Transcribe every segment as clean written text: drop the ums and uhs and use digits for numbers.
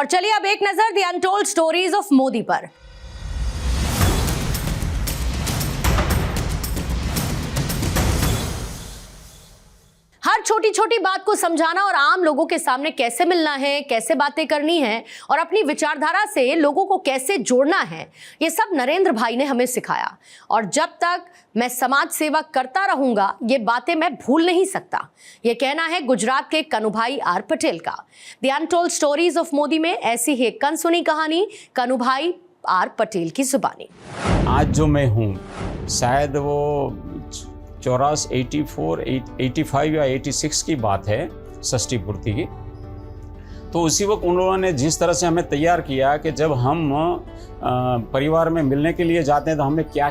और चलिए अब एक नजर the untold stories of Modi पर। हर छोटी छोटी बात को समझाना और आम लोगों के सामने कैसे मिलना है, कैसे बातें करनी है और अपनी विचारधारा से लोगों को कैसे जोड़ना है, ये सब नरेंद्र भाई ने हमें सिखाया। और जब तक मैं समाज सेवा करता रहूंगा ये बातें मैं भूल नहीं सकता। ये कहना है गुजरात के कनुभाई आर पटेल का। The untold stories of Modi में ऐसी ही एक अनसुनी कहानी कनुभाई आर पटेल की जुबानी। आज जो मैं हूँ शायद वो 84, 85 या 86 की बात है, षष्ठी पूर्ति की। तो उसी वक्त उन्होंने जिस तरह से हमें तैयार किया कि जब हम परिवार में मिलने के लिए जाते हैं तो हमें क्या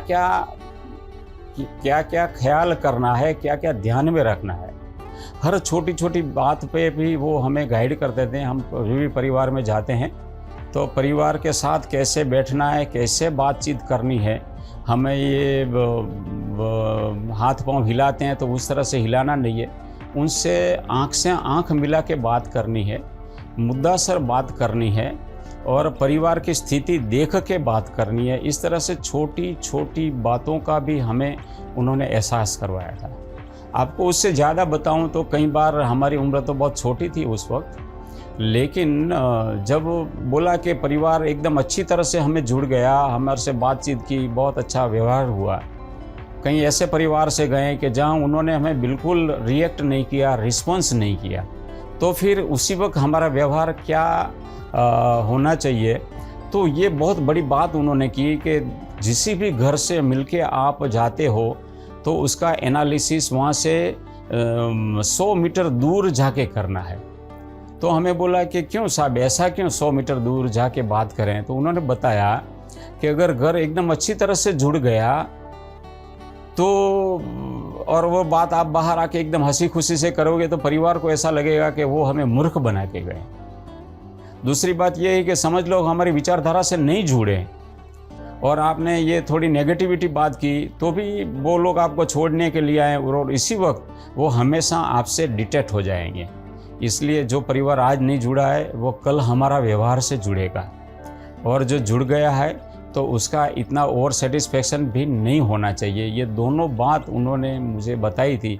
क्या ख्याल करना है, क्या क्या ध्यान में रखना है, हर छोटी छोटी बात पे भी वो हमें गाइड करते थे। हम भी परिवार में जाते हैं तो परिवार के साथ कैसे बैठना है, कैसे बातचीत करनी है, हमें ये हाथ पांव हिलाते हैं तो उस तरह से हिलाना नहीं है, उनसे आंख मिला के बात करनी है, मुद्दासर बात करनी है और परिवार की स्थिति देख के बात करनी है। इस तरह से छोटी छोटी बातों का भी हमें उन्होंने एहसास करवाया था। आपको उससे ज़्यादा बताऊं तो कई बार हमारी उम्र तो बहुत छोटी थी उस वक्त, लेकिन जब बोला कि परिवार एकदम अच्छी तरह से हमें जुड़ गया, हमारे से बातचीत की, बहुत अच्छा व्यवहार हुआ। कहीं ऐसे परिवार से गए कि जहां उन्होंने हमें बिल्कुल रिएक्ट नहीं किया, रिस्पॉन्स नहीं किया, तो फिर उसी वक्त हमारा व्यवहार क्या होना चाहिए। तो ये बहुत बड़ी बात उन्होंने की कि जिस भी घर से मिलके आप जाते हो तो उसका एनालिसिस वहाँ से 100 मीटर दूर जाके करना है। तो हमें बोला कि क्यों साहब, ऐसा क्यों 100 मीटर दूर जाके बात करें। तो उन्होंने बताया कि अगर घर एकदम अच्छी तरह से जुड़ गया तो, और वो बात आप बाहर आके एकदम हंसी खुशी से करोगे तो परिवार को ऐसा लगेगा कि वो हमें मूर्ख बना के गए। दूसरी बात ये है कि समझ लो हमारी विचारधारा से नहीं जुड़े और आपने ये थोड़ी नेगेटिविटी बात की तो भी वो लोग आपको छोड़ने के लिए आए और इसी वक्त वो हमेशा आपसे डिटैच हो जाएंगे। इसलिए जो परिवार आज नहीं जुड़ा है वो कल हमारा व्यवहार से जुड़ेगा, और जो जुड़ गया है तो उसका इतना ओवर सेटिस्फेक्शन भी नहीं होना चाहिए। ये दोनों बात उन्होंने मुझे बताई थी।